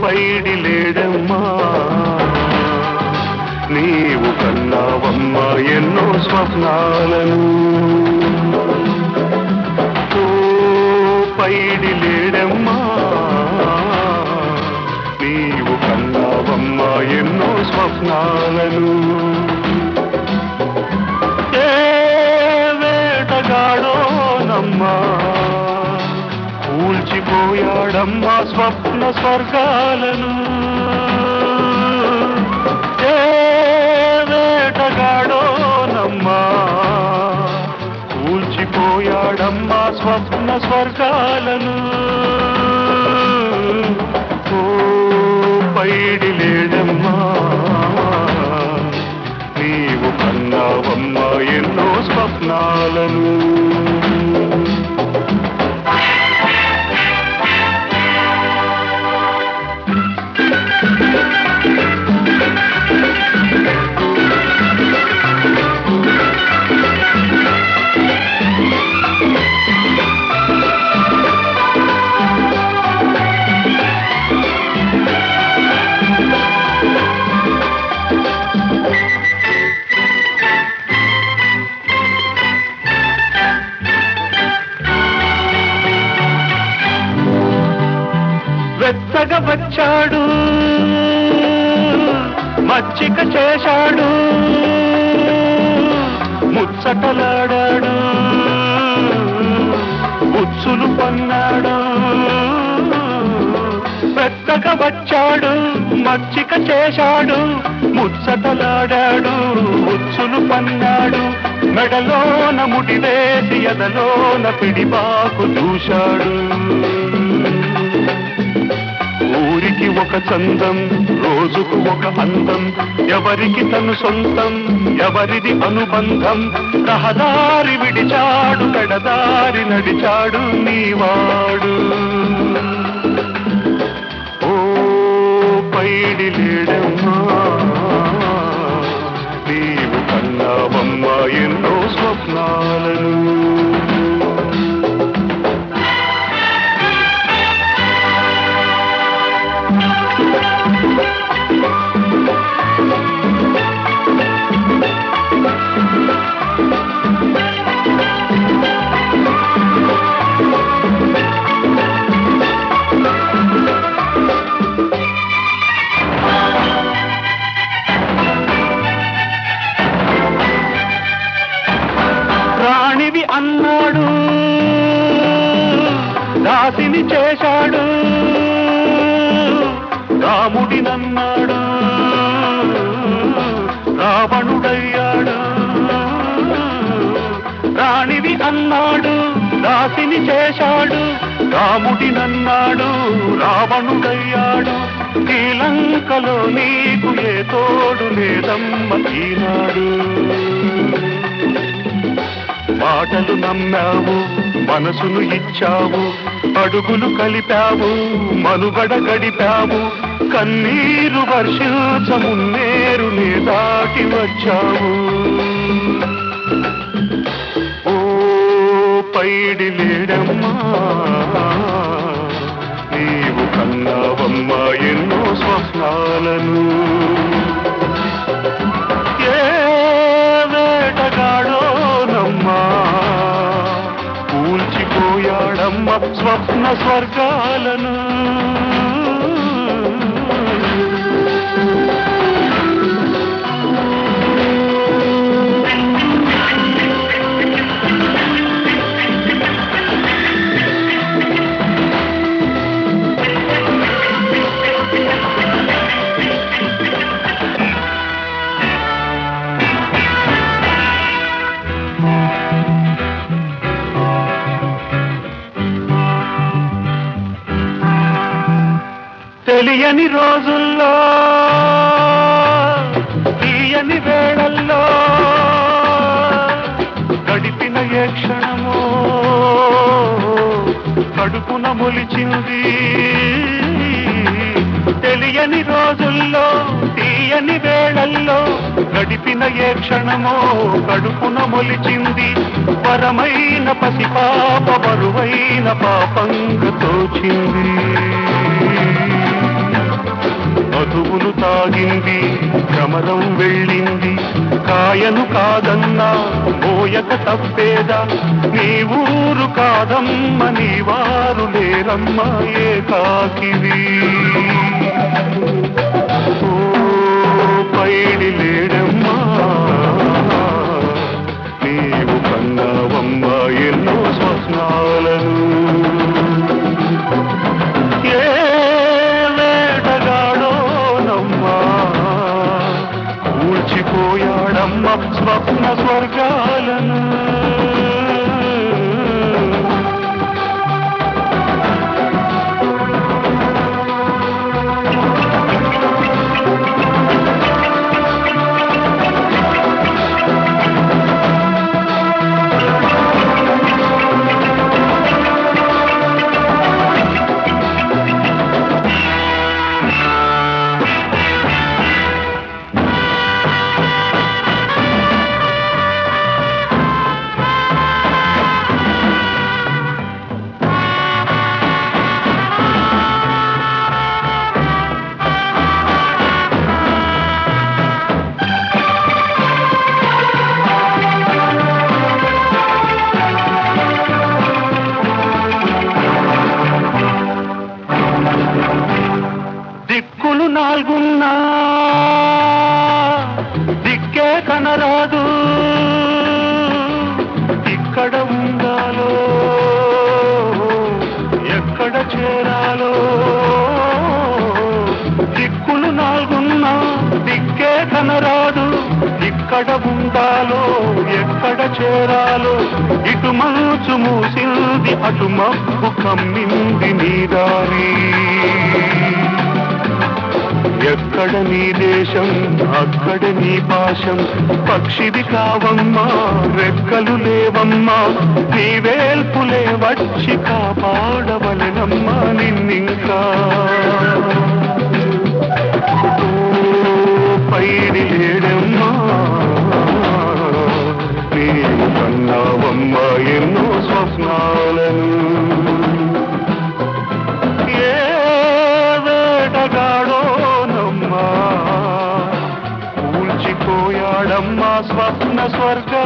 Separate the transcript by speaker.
Speaker 1: పైడి లేడమ్మా నీవు కన్నావమ్మా ఎన్నో స్వప్నాలను ఓ పైడి లేడమ్మా నీవు కన్నావమ్మా ఎన్నో స్వప్నాలను ఏ వేటగాడోనమ్మా కూల్చిపోయాడమ్మా స్వప్న స్వర్గాలను ఏ వేటగాడోనమ్మా కూల్చిపోయాడమ్మా స్వప్న స్వర్గాలను ఓ పైడి లేడమ్మా నీవు కన్నావమ్మా ఎన్నో స్వప్నాలను వెచ్చగా వచ్చాడు మచ్చిక చేశాడు ముచ్చటలాడాడు ఉచ్చులు పన్నాడు వెచ్చగా వచ్చాడు మచ్చిక చేశాడు ముచ్చటలాడాడు ఉచ్చులు పన్నాడు మెడలోన ముడివేసి ఎదలోన పిడిబాకు చూశాడు ఊరికి ఒక చందం రోజుకు ఒక అందం ఎవరికి తను సొంతం ఎవరిది అనుబంధం రహదారి విడిచాడు పెడదారి నడిచాడు నీవాడు ఓ పైడి లేడమ్మా నీవు కన్నావమ్మా ఎన్నో స్వప్నాలను రాణివి అన్నాడు దాసిని చేశాడు రాముడినన్నాడు రావణుడయ్యాడు రాణివి అన్నాడు దాసిని చేశాడు రాముడినన్నాడు రావణుడయ్యాడు శ్రీలంకలో నీకు ఏ తోడు లేదమ్మ ఈనాడు మాటలు నమ్మావు మనసును ఇచ్చావు అడుగులు కలిపావు మనుగడ గడిపావు కన్నీరు వర్షించమున్నేరు నే దాటి వచ్చావు ఓ పైడి లేడమ్మా నీవు కన్నావమ్మా ఎన్నో స్వప్నాలను ఏ వేటగాడోనమ్మా కూల్చిపోయాడమ్మ స్వప్న స్వర్గాలను తెలియని రోజుల్లో తీయని వేళల్లో గడిపిన ఏ క్షణమో కడుపున మొలిచింది తెలియని రోజుల్లో తీయని వేళల్లో గడిపిన ఏ క్షణమో కడుపున మొలిచింది పరమైన పసిపాప బరువైన పాపంగా తోచింది సాగింది భ్రమరం వెళ్ళింది కాయను కాదన్నా మోయక తప్పేదా నీ ఊరు కాదమ్మ నీ వారు లేరమ్మా ఏకాకివి ఓ పైడి లేడమ్మా నీవు కన్నావమ్మ ఎన్నో స్వప్నాలను ఏ వేటగాడోనమ్మా కూల్చిపోయాడమ్మ స్వప్న స్వర్గాలను దిక్కులు నాలుగున్నా దిక్కే కనరాదు ఇక్కడ ఉండాలో ఎక్కడ చేరాలో దిక్కులు నాలుగున్నా దిక్కే కనరాదు ఇక్కడ ఉండాలో ఎక్కడ చేరాలో ఇటు మంచు మూసింది అటు మబ్బు కమ్మింది నీ దారి ఎక్కడ నీ దేశం అక్కడ నీ పాశం పక్షివి కావమ్మా రెక్కలు లేవమ్మా నీ వేల్పులే వచ్చి కాపాడవలెనమ్మా నిన్నింకా పైడి లేడమ్మా నీవు కన్నావమ్మా ఎన్నో స్వప్నాలను ఏ వేటగాడోనమ్మా కూల్చిపోయాడమ్మా స్వప్న స్వర్గా